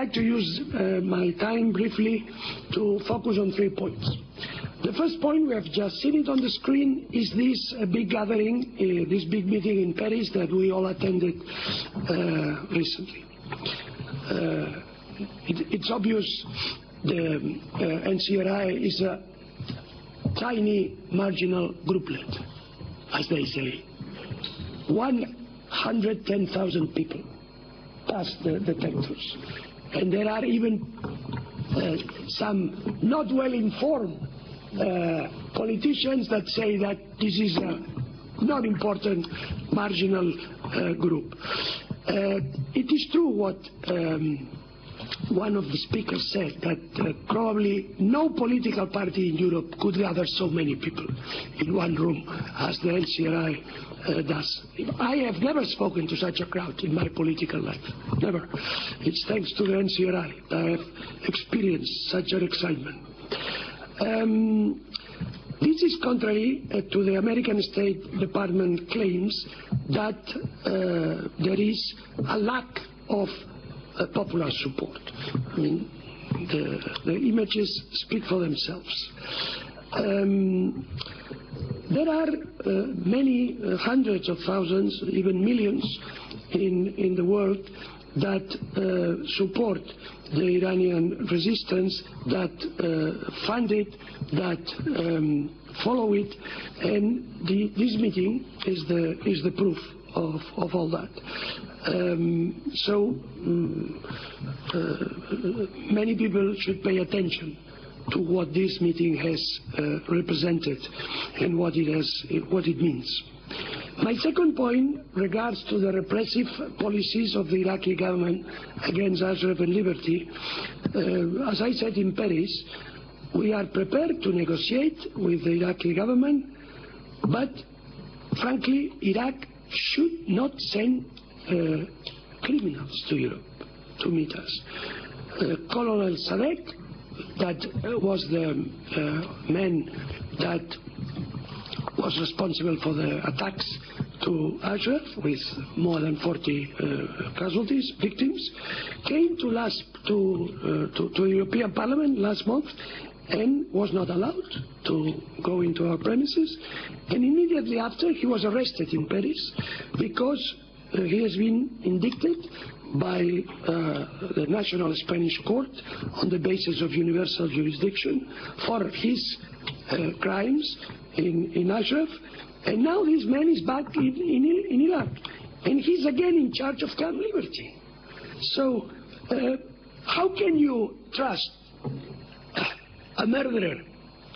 like to use my time briefly to focus on 3 points. The first point, we have just seen it on the screen, is this big gathering, this big meeting in Paris that we all attended recently. It's obvious the NCRI is a tiny marginal grouplet, as they say. 110,000 people past the detectors. And there are even some not well informed politicians that say that this is a not important marginal group. It is true what one of the speakers said, that probably no political party in Europe could gather so many people in one room as the NCRI does. I have never spoken to such a crowd in my political life, never. It's thanks to the NCRI that I have experienced such an excitement. This is contrary to the American State Department claims that there is a lack of popular support. I mean, the images speak for themselves. There are many hundreds of thousands, even millions in the world that support the Iranian resistance, that fund it, that follow it, and this meeting is the proof of all that. Many people should pay attention to what this meeting has represented and what it means. My second point regards to the repressive policies of the Iraqi government against Ashraf and Liberty. As I said in Paris, we are prepared to negotiate with the Iraqi government, but frankly, Iraq should not send criminals to Europe to meet us. Colonel Sadek, that was the man that was responsible for the attacks to Ashraf, with more than 40 victims, came to the European Parliament last month and was not allowed to go into our premises. And immediately after, he was arrested in Paris because he has been indicted by the National Spanish Court on the basis of universal jurisdiction for his crimes in Ashraf, and now this man is back in Iraq, and he's again in charge of Camp Liberty. So how can you trust a murderer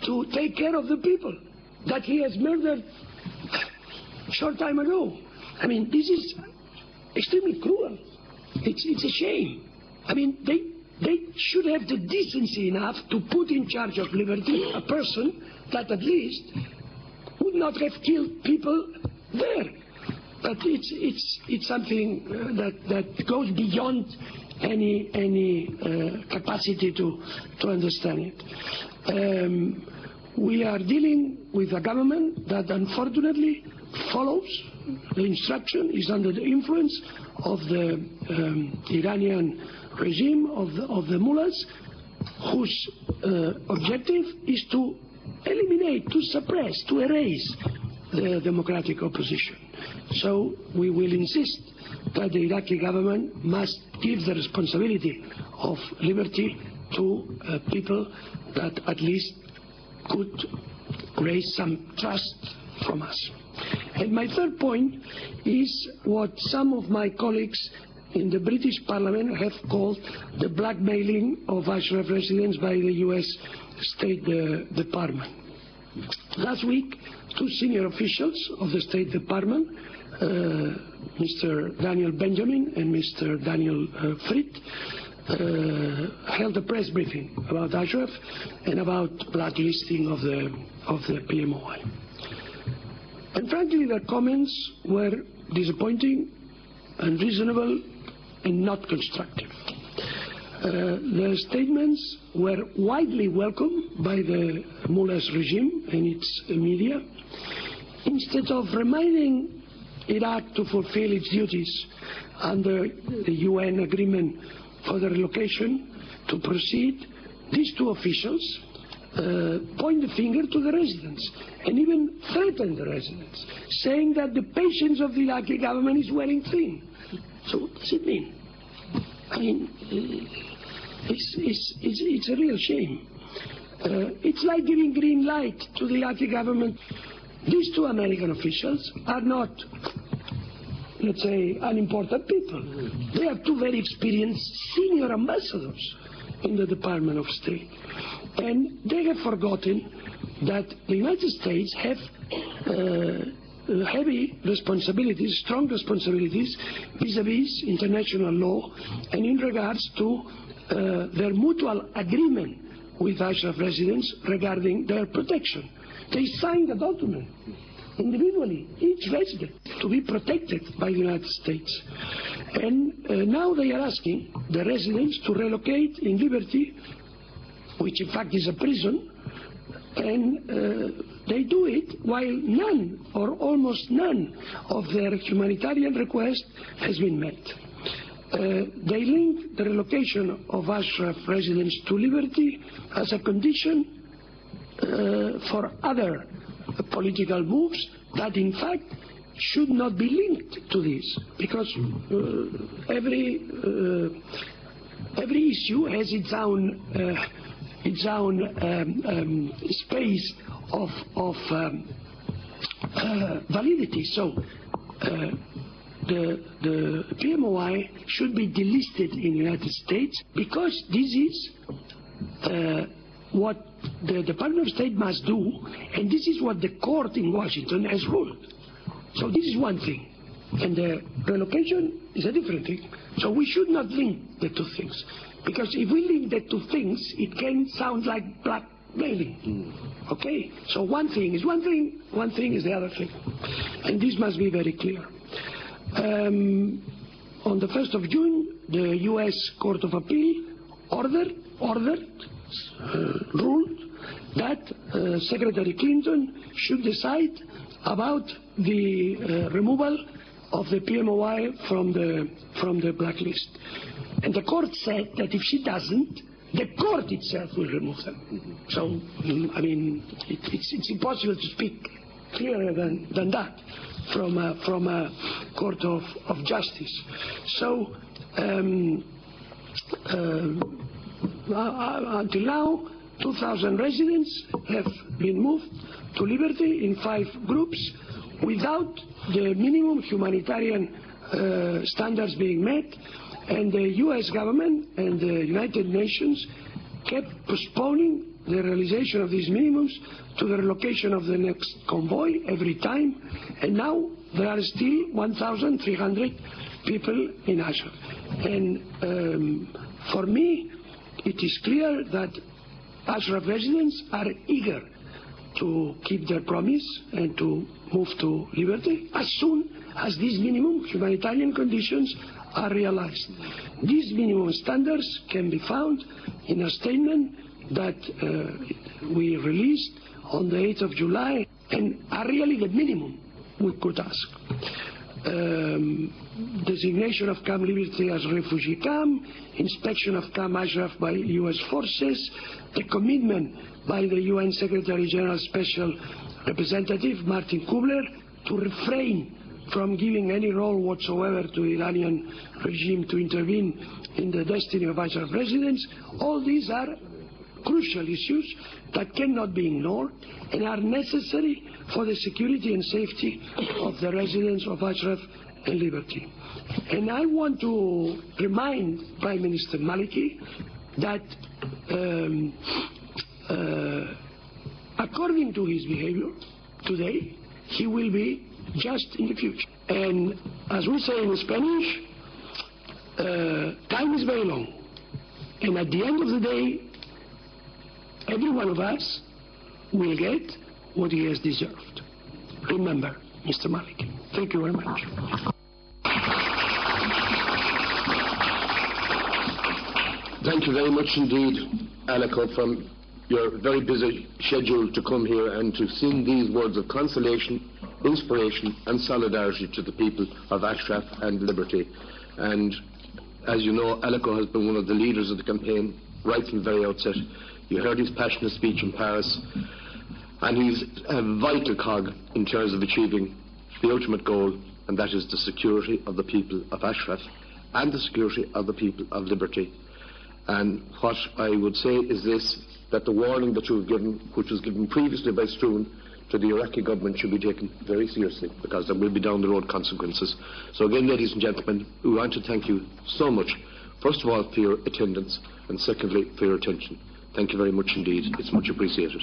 to take care of the people that he has murdered a short time ago? I mean, this is extremely cruel. It's a shame. I mean, they should have the decency enough to put in charge of Liberty a person that at least would not have killed people there. But it's something that goes beyond any capacity to understand it. We are dealing with a government that unfortunately follows the instruction, is under the influence of the Iranian regime, of the mullahs, whose objective is to eliminate, to suppress, to erase the democratic opposition. So we will insist that the Iraqi government must give the responsibility of liberty to people that at least could raise some trust from us. And my third point is what some of my colleagues in the British Parliament have called the blackmailing of Ashraf residents by the US State Department. Last week, two senior officials of the State Department, Mr. Daniel Benjamin and Mr. Daniel Fried, held a press briefing about Ashraf and about blacklisting of the PMOI. And frankly, their comments were disappointing, unreasonable, and not constructive. Their statements were widely welcomed by the mullah's regime and its media. Instead of reminding Iraq to fulfill its duties under the UN agreement for the relocation to proceed, these two officials point the finger to the residents and even threaten the residents, saying that the patience of the Iraqi government is wearing thin. So what does it mean? I mean, it's a real shame. It's like giving green light to the Iraqi government. These two American officials are not, let's say, unimportant people. They are two very experienced senior ambassadors in the Department of State. And they have forgotten that the United States have heavy responsibilities, strong responsibilities vis-à-vis international law and in regards to their mutual agreement with Ashraf residents regarding their protection. They signed a document individually, each resident, to be protected by the United States. And now they are asking the residents to relocate in Liberty, which in fact is a prison, and they do it while none or almost none of their humanitarian request has been met. They link the relocation of Ashraf residents to Liberty as a condition for other political moves that in fact should not be linked to this, because every issue has its own space of validity. So the PMOI should be delisted in the United States, because this is what the Department of State must do, and this is what the court in Washington has ruled. So this is one thing, and the relocation is a different thing. So we should not link the two things, because if we link the two things, it can sound like blackmailing. Okay? So one thing is one thing is the other thing, and this must be very clear. On the 1st of June, the U.S. Court of Appeal ruled that Secretary Clinton should decide about the removal of the PMOI from the blacklist. And the court said that if she doesn't, the court itself will remove them. So, I mean, it's impossible to speak clearer than that from a court of justice. So, until now, 2,000 residents have been moved to Liberty in 5 groups without the minimum humanitarian standards being met, and the U.S. government and the United Nations kept postponing the realization of these minimums to the relocation of the next convoy every time, and now there are still 1,300 people in Ashraf. And for me, it is clear that Ashraf residents are eager to keep their promise and to move to Liberty as soon as these minimum humanitarian conditions are realized. These minimum standards can be found in a statement that we released on the 8th of July and are really the minimum we could ask. Designation of Camp Liberty as refugee camp, inspection of Camp Ashraf by U.S. forces, the commitment by the UN Secretary General Special Representative Martin Kubler to refrain from giving any role whatsoever to the Iranian regime to intervene in the destiny of Ashraf residents. All these are crucial issues that cannot be ignored and are necessary for the security and safety of the residents of Ashraf and Liberty. And I want to remind Prime Minister Maliki that according to his behavior today, he will be just in the future. And as we say in Spanish, time is very long. And at the end of the day, every one of us will get what he has deserved. Remember, Mr. Maliki. Thank you very much. Thank you very much indeed, Aleko, from your very busy schedule to come here and to sing these words of consolation, inspiration and solidarity to the people of Ashraf and Liberty. And As you know, Aleko has been one of the leaders of the campaign right from the very outset. You heard his passionate speech in Paris, and he's a vital cog in terms of achieving the ultimate goal, and that is the security of the people of Ashraf and the security of the people of Liberty. And what I would say is this, that the warning that you have given, which was given previously by Stroon to the Iraqi government, should be taken very seriously, because there will be down the road consequences. So again, ladies and gentlemen, we want to thank you so much, first of all for your attendance, and secondly for your attention. Thank you very much indeed. It's much appreciated.